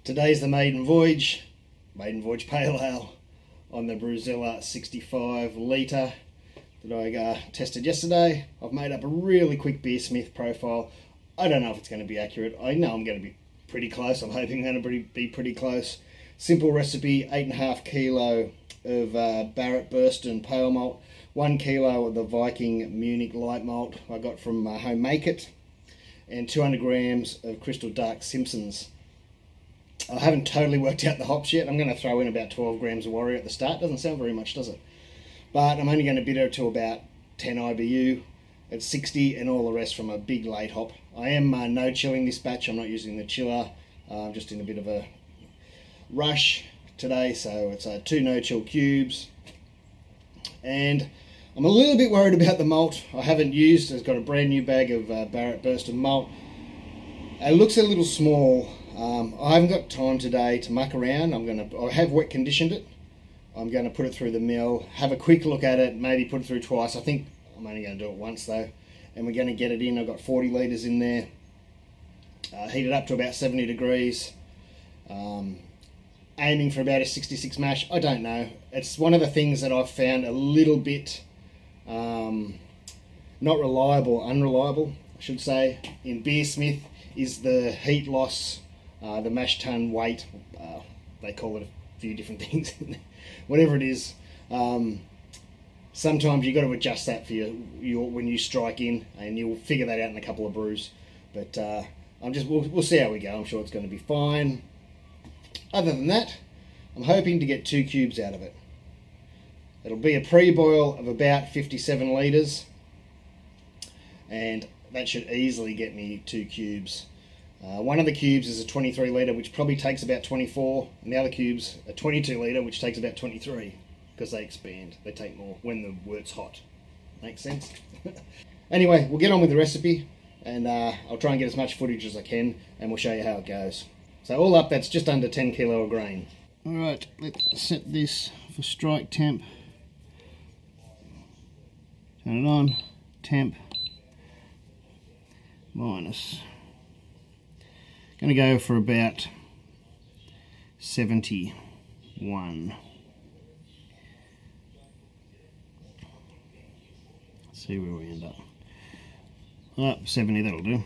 Today's the Maiden Voyage Pale Ale on the Brewzilla 65 litre that I tested yesterday. I've made up a really quick beersmith profile. I don't know if it's going to be accurate. I know I'm going to be pretty close. I'm hoping I'm going to be pretty close. Simple recipe, 8.5 kilo of Barrett Burston pale malt, 1 kilo of the Viking Munich light malt I got from Home Make It, and 200 grams of Crystal Dark Simpsons. I haven't totally worked out the hops yet. I'm going to throw in about 12 grams of Warrior at the start. Doesn't sound very much, does it? But I'm only going to bitter to about 10 IBU at 60 and all the rest from a big late hop. I am no chilling this batch. I'm not using the chiller. I'm just in a bit of a rush today, so it's 2 no chill cubes. And I'm a little bit worried about the malt. I haven't used. It's got a brand new bag of Barrett Burston malt. It looks a little small. I haven't got time today to muck around. I have wet conditioned it. I'm going to put it through the mill, have a quick look at it, maybe put it through twice. I think I'm only going to do it once though, and we're going to get it in. I've got 40 litres in there, heat it up to about 70 degrees, aiming for about a 66 mash. I don't know. It's one of the things that I've found a little bit not reliable, unreliable, I should say, in beersmith is the heat loss, the mash tun weight. They call it a few different things. Whatever it is, sometimes you've got to adjust that for your when you strike in, and you'll figure that out in a couple of brews. But we'll see how we go. I'm sure it's going to be fine. Other than that, I'm hoping to get 2 cubes out of it. It'll be a pre-boil of about 57 litres, and that should easily get me 2 cubes. One of the cubes is a 23 litre, which probably takes about 24, and the other cube's a 22 litre, which takes about 23, because they expand. They take more when the wort's hot. Makes sense? Anyway, we'll get on with the recipe, and I'll try and get as much footage as I can, and we'll show you how it goes. So all up, that's just under 10 kilo of grain. Alright, let's set this for strike temp. Turn it on, temp, minus. Going to go for about 71. Let's see where we end up. Oh, 70, that'll do.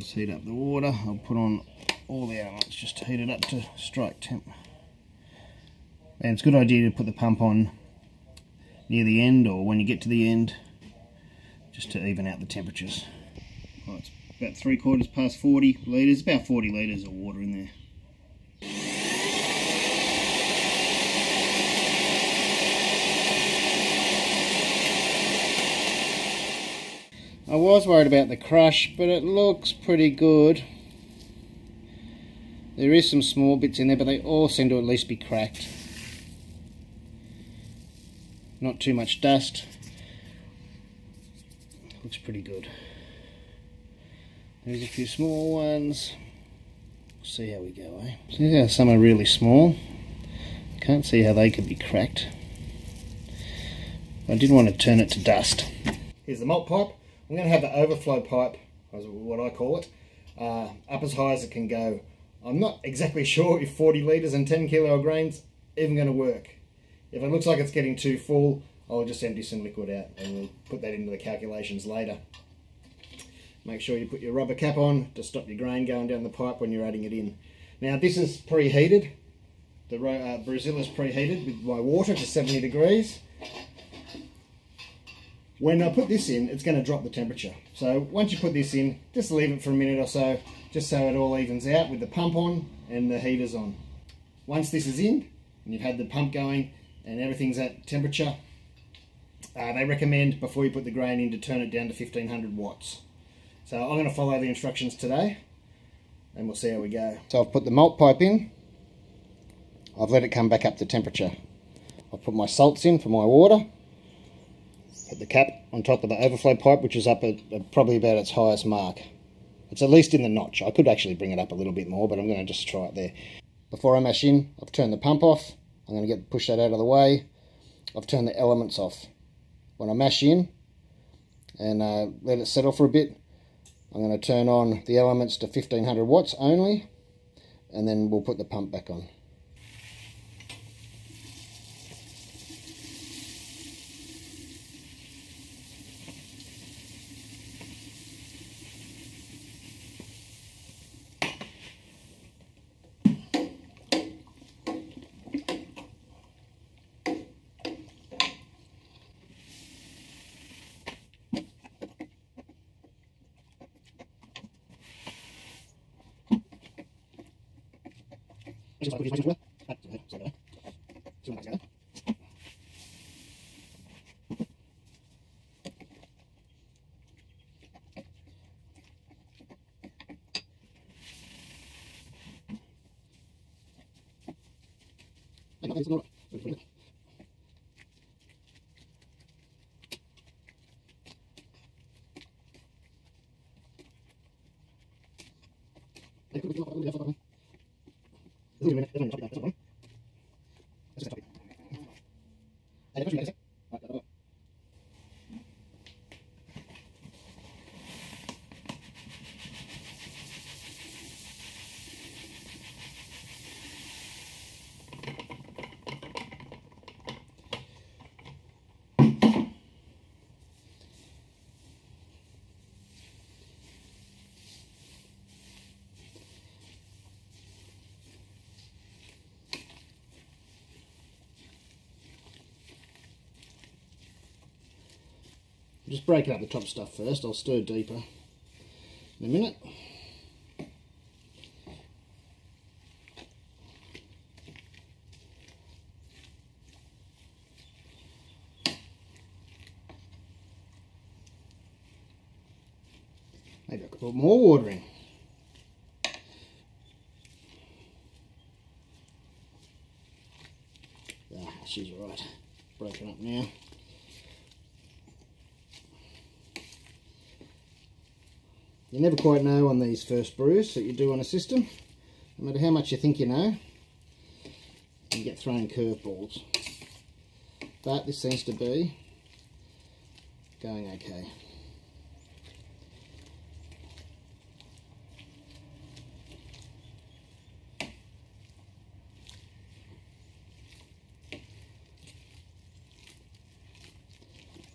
Just heat up the water. I'll put on all the elements just to heat it up to strike temp. And it's a good idea to put the pump on near the end or when you get to the end, just to even out the temperatures. Well, it's about 3/4 past 40 litres, about 40 litres of water in there. I was worried about the crush, but it looks pretty good. There is some small bits in there, but they all seem to at least be cracked. Not too much dust. Looks pretty good. There's a few small ones. We'll see how we go, eh? See how some are really small. Can't see how they could be cracked. I did want to turn it to dust. Here's the malt pipe. I'm going to have the overflow pipe, as what I call it, up as high as it can go. I'm not exactly sure if 40 litres and 10 kilo of grain's even going to work. If it looks like it's getting too full, I'll just empty some liquid out and we'll put that into the calculations later. Make sure you put your rubber cap on to stop your grain going down the pipe when you're adding it in. Now this is preheated. The Brewzilla's preheated with my water to 70 degrees. When I put this in, it's going to drop the temperature. So once you put this in, just leave it for a minute or so, just so it all evens out with the pump on and the heaters on. Once this is in, and you've had the pump going and everything's at temperature, they recommend before you put the grain in to turn it down to 1500 watts. So I'm going to follow the instructions today and we'll see how we go. So I've put the malt pipe in. I've let it come back up to temperature. I've put my salts in for my water. Put the cap on top of the overflow pipe, which is up at probably about its highest mark. It's at least in the notch. I could actually bring it up a little bit more, but I'm going to just try it there. Before I mash in, I've turned the pump off. I'm going to push that out of the way. I've turned the elements off. When I mash in and let it settle for a bit, I'm going to turn on the elements to 1500 watts only, and then we'll put the pump back on. Just breaking up the top stuff first. I'll stir deeper in a minute. Maybe I could put more water in. Ah, she's right. Broken up now. You never quite know on these first brews that you do on a system. No matter how much you think you know, you get thrown curveballs. But this seems to be going okay.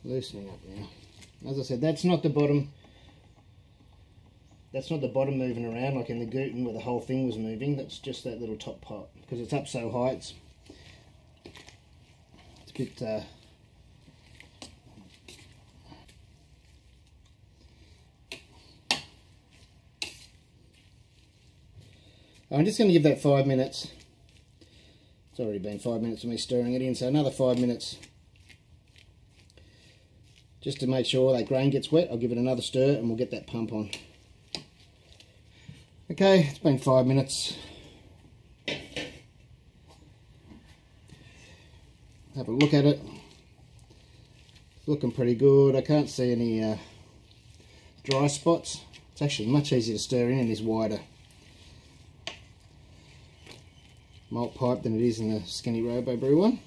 Loosening up now. As I said, that's not the bottom. That's not the bottom moving around like in the gluten where the whole thing was moving. That's just that little top pot because it's up so high. It's a bit. I'm just going to give that 5 minutes. It's already been 5 minutes of me stirring it in, so another 5 minutes. Just to make sure that grain gets wet, I'll give it another stir and we'll get that pump on. Okay, it's been 5 minutes. Have a look at it. It's looking pretty good. I can't see any dry spots. It's actually much easier to stir in this wider malt pipe than it is in the skinny Robo Brew one.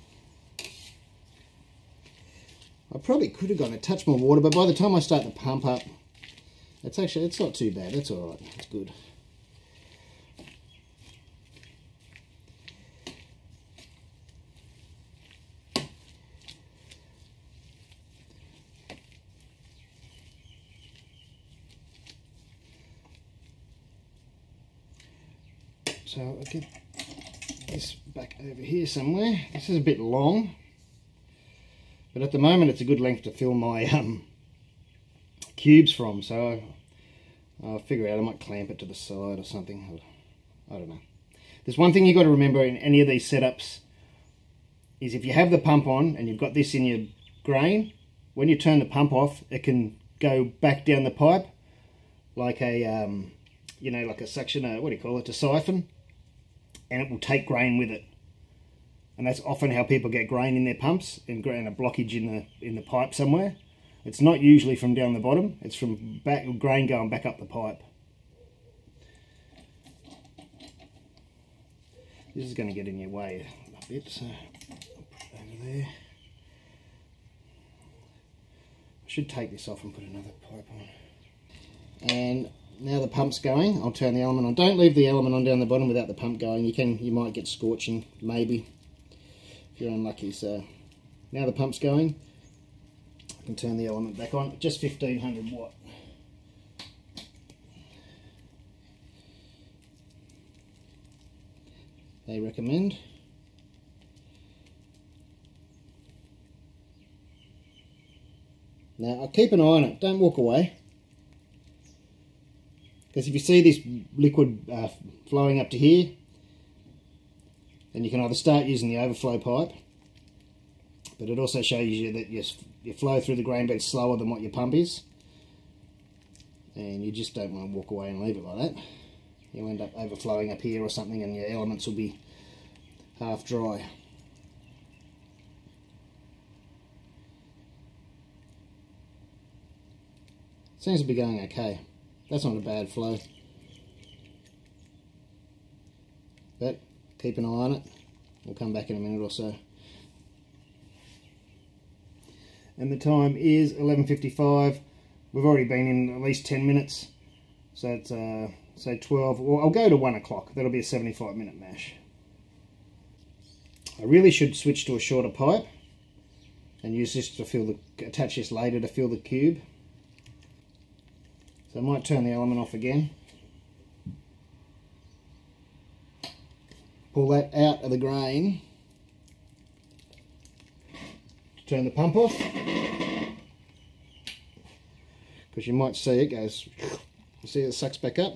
I probably could have gone a touch more water, but by the time I start the pump up, it's not too bad. It's all right. It's good. So I'll get this back over here somewhere. This is a bit long, but at the moment it's a good length to fill my cubes from, so I'll figure out I might clamp it to the side or something. I don't know. There's one thing you've got to remember in any of these setups is if you have the pump on and you've got this in your grain, when you turn the pump off it can go back down the pipe like a you know, like a suction, what do you call it, a siphon, and it will take grain with it. And that's often how people get grain in their pumps, and a blockage in the pipe somewhere. It's not usually from down the bottom, it's from grain going back up the pipe. This is going to get in your way a bit, so I'll put it over there. I should take this off and put another pipe on. And now the pump's going. I'll turn the element on. Don't leave the element on down the bottom without the pump going. You might get scorching, maybe, if you're unlucky. So now the pump's going. I can turn the element back on. Just 1500 watt. They recommend. Now I'll keep an eye on it. Don't walk away. Because if you see this liquid flowing up to here, then you can either start using the overflow pipe, but it also shows you that your flow through the grain bed is slower than what your pump is, and you just don't want to walk away and leave it like that. You'll end up overflowing up here or something, and your elements will be half dry. Seems to be going okay. That's not a bad flow. But keep an eye on it. We'll come back in a minute or so. And the time is 11:55. We've already been in at least 10 minutes. So it's say 12. Well, I'll go to 1 o'clock. That'll be a 75-minute mash. I really should switch to a shorter pipe and use this to attach this later to fill the cube. So I might turn the element off again. Pull that out of the grain. Turn the pump off. Because you might see it goes, you see it sucks back up.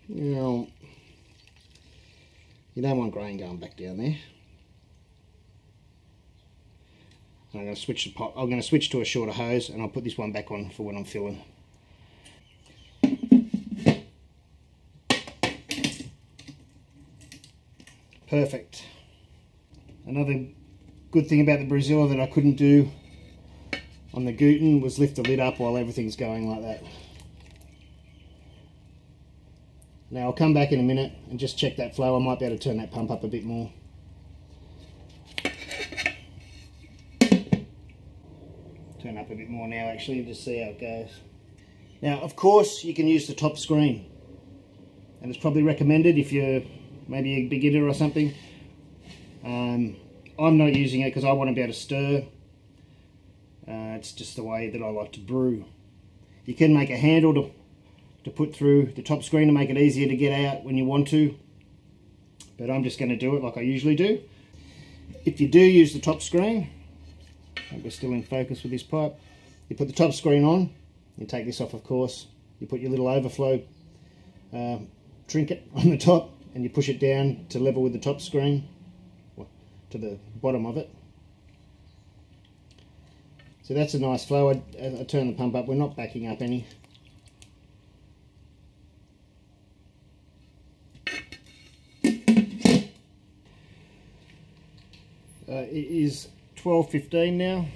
You don't want grain going back down there. And I'm going to switch the pot. I'm going to switch to a shorter hose, and I'll put this one back on for when I'm filling. Perfect. Another good thing about the Brewzilla that I couldn't do on the Guten was lift the lid up while everything's going like that. Now I'll come back in a minute and just check that flow. I might be able to turn that pump up a bit more. Turn up a bit more now actually and just see how it goes. Now of course you can use the top screen, and it's probably recommended if you're maybe a beginner or something. I'm not using it because I want to be able to stir. It's just the way that I like to brew. You can make a handle to put through the top screen to make it easier to get out when you want to, but I'm just going to do it like I usually do. If you do use the top screen, we're still in focus with this pipe, you put the top screen on, you take this off of course, you put your little overflow trinket on the top, and you push it down to level with the top screen, to the bottom of it. So that's a nice flow. I turn the pump up, we're not backing up any. It is 12:15 now,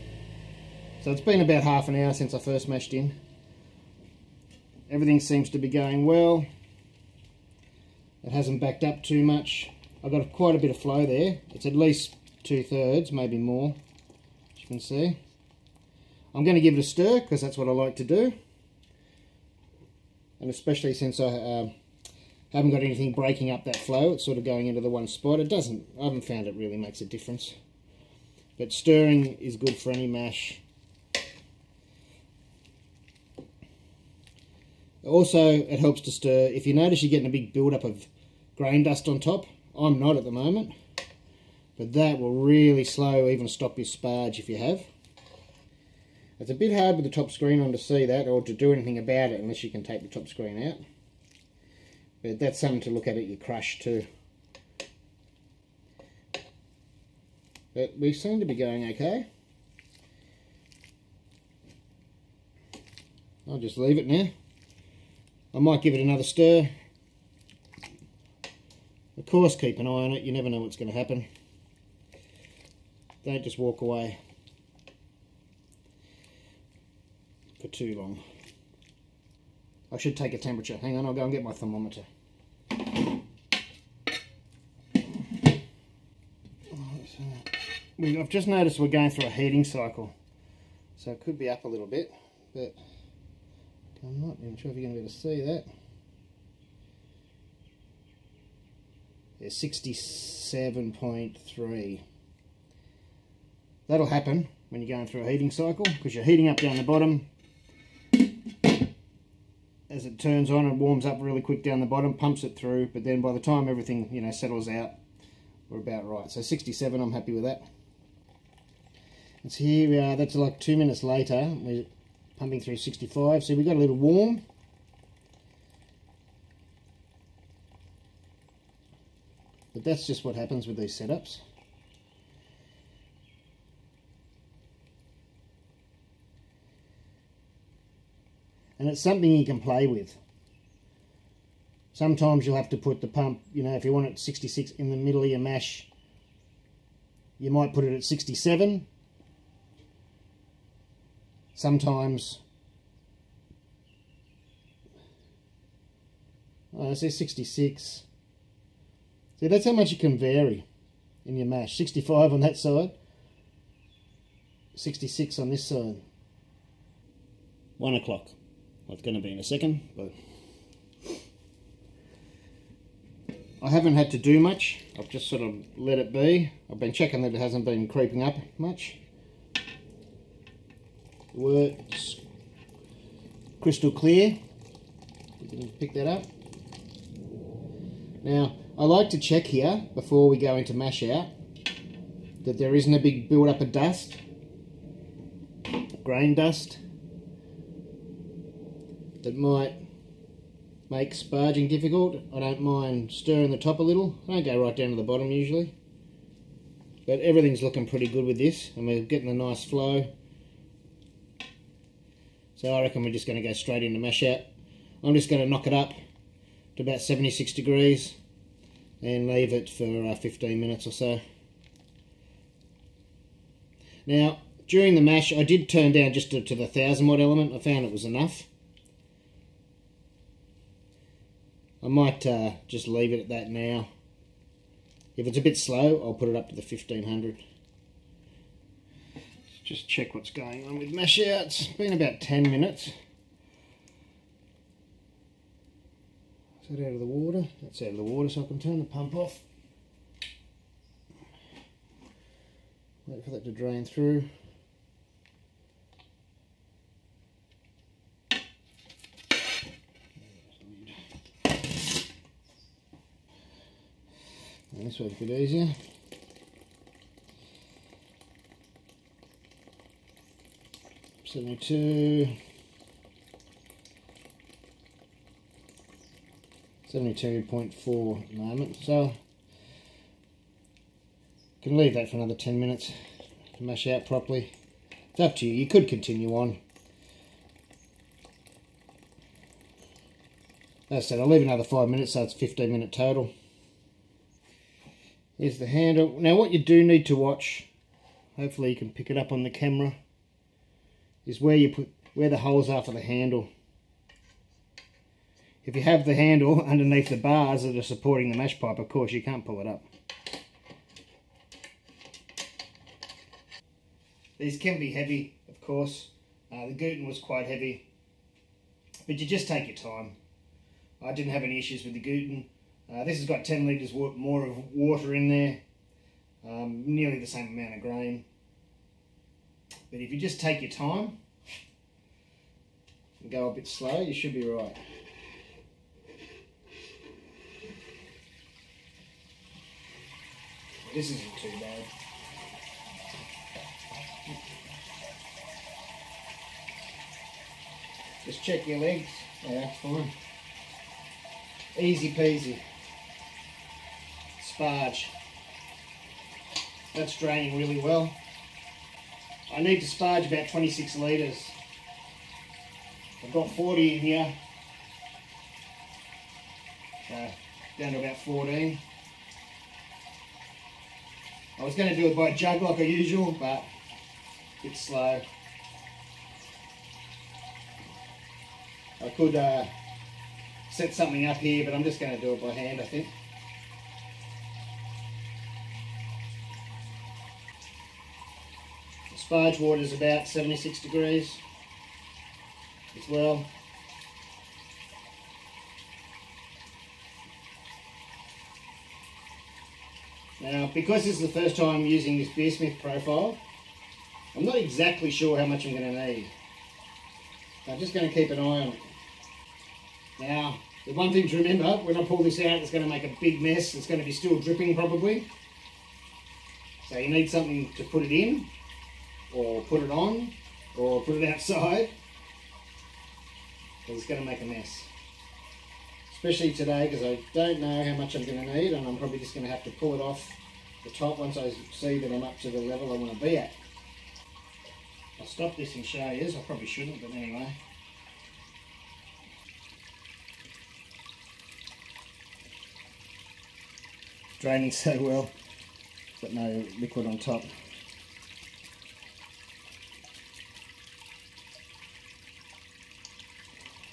so it's been about half an hour since I first mashed in. Everything seems to be going well. It hasn't backed up too much. I've got quite a bit of flow there. It's at least 2/3, maybe more, as you can see. I'm going to give it a stir because that's what I like to do. And especially since I haven't got anything breaking up that flow, it's sort of going into the one spot. I haven't found it really makes a difference. But stirring is good for any mash. Also, it helps to stir. If you notice you're getting a big build-up of grain dust on top, I'm not at the moment, but that will really slow, even stop your sparge if you have. It's a bit hard with the top screen on to see that, or to do anything about it unless you can take the top screen out. But that's something to look at your crush too. But we seem to be going okay. I'll just leave it now. I might give it another stir. Of course, keep an eye on it. You never know what's going to happen. Don't just walk away for too long. I should take a temperature. Hang on, I'll go and get my thermometer. I've just noticed we're going through a heating cycle, so it could be up a little bit, but I'm not even sure if you're going to be able to see that. Yeah, 67.3. That'll happen when you're going through a heating cycle, because you're heating up down the bottom. As it turns on, it warms up really quick down the bottom, pumps it through, but then by the time everything, you know, settles out, we're about right. So 67, I'm happy with that. And so here we are, that's like 2 minutes later, we're pumping through 65, so we got a little warm. But that's just what happens with these setups. And it's something you can play with. Sometimes you'll have to put the pump, you know, if you want it 66 in the middle of your mash, you might put it at 67. Sometimes, I say 66. See, that's how much you can vary in your mash. 65 on that side, 66 on this side. 1 o'clock. Well, it's going to be in a second, but I haven't had to do much. I've just sort of let it be. I've been checking that it hasn't been creeping up much. The word's crystal clear. You can pick that up. Now, I like to check here before we go into mash out that there isn't a big build up of dust, grain dust, that might make sparging difficult. I don't mind stirring the top a little. I don't go right down to the bottom usually. But everything's looking pretty good with this, and we're getting a nice flow. So I reckon we're just going to go straight into mash out. I'm just going to knock it up to about 76 degrees and leave it for 15 minutes or so. Now, during the mash, I did turn down just to the 1000 watt element. I found it was enough. I might just leave it at that now. If it's a bit slow, I'll put it up to the 1500. Just check what's going on with mash out. It's been about 10 minutes. Is that out of the water? That's out of the water, so I can turn the pump off. Wait for that to drain through. And this one's a bit easier. $72.4 at the moment, so can leave that for another 10 minutes to mash out properly. It's up to you. You could continue on. As I said, I'll leave another 5 minutes, so it's 15-minute total. Here's the handle. Now what you do need to watch, hopefully you can pick it up on the camera, is where the holes are for the handle. If you have the handle underneath the bars that are supporting the mash pipe, of course you can't pull it up. These can be heavy, of course. The gluten was quite heavy, but you just take your time. I didn't have any issues with the gluten. This has got 10 litres more of water in there, nearly the same amount of grain. But if you just take your time and go a bit slow, you should be right. This isn't too bad. Just check your legs. Yeah, that's fine. Easy peasy. Sparge. That's draining really well. I need to sparge about 26 litres. I've got 40 in here. So, down to about 14. I was going to do it by jug like usual, but a bit slow. I could set something up here, but I'm just going to do it by hand, I think. The sparge water is about 76 degrees as well. Now, because this is the first time I'm using this Beersmith profile, I'm not exactly sure how much I'm going to need. I'm just going to keep an eye on it. Now, the one thing to remember, when I pull this out, it's going to make a big mess. It's going to be still dripping probably. So you need something to put it in, or put it on, or put it outside, because it's going to make a mess. Especially today, because I don't know how much I'm going to need, and I'm probably just going to have to pull it off the top once I see that I'm up to the level I want to be at. I'll stop this and show you. I probably shouldn't, but anyway. Draining so well, but no liquid on top.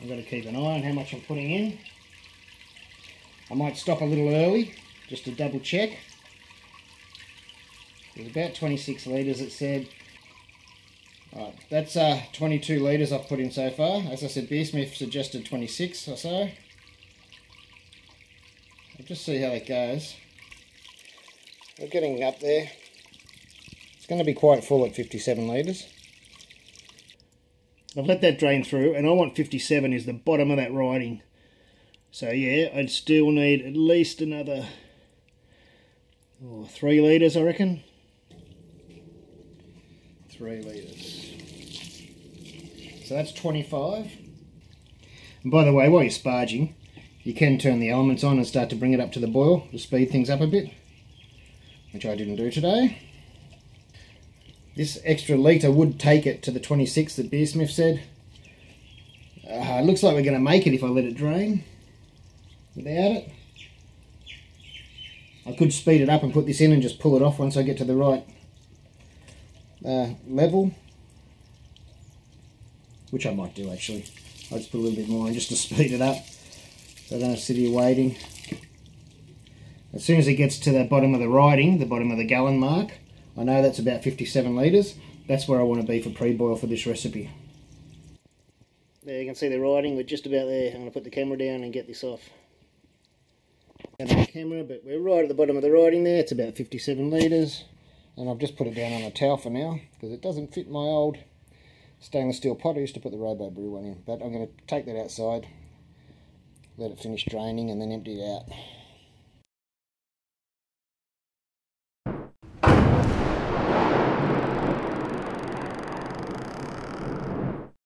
I've got to keep an eye on how much I'm putting in. I might stop a little early, just to double check. There's about 26 litres it said. Right, that's 22 litres I've put in so far. As I said, Beersmith suggested 26 or so. I'll just see how it goes. We're getting up there. It's going to be quite full at 57 litres. I've let that drain through, and I want 57 is the bottom of that riding. So yeah, I'd still need at least another 3 litres, I reckon. 3 litres. So that's 25. And by the way, while you're sparging, you can turn the elements on and start to bring it up to the boil to speed things up a bit, which I didn't do today. This extra litre would take it to the 26 that Beersmith said. It looks like we're going to make it if I let it drain without it. I could speed it up and put this in and just pull it off once I get to the right level, which I might do actually. I'll just put a little bit more in just to speed it up so I don't have to sit here waiting. As soon as it gets to the bottom of the riding, the bottom of the gallon mark, I know that's about 57 litres. That's where I want to be for pre-boil for this recipe. There you can see the riding, we're just about there. I'm going to put the camera down and get this off. Out of the camera, but we're right at the bottom of the riding there. It's about 57 litres. And I've just put it down on a towel for now, because it doesn't fit my old stainless steel pot. I used to put the Brew one in. But I'm going to take that outside, let it finish draining, and then empty it out.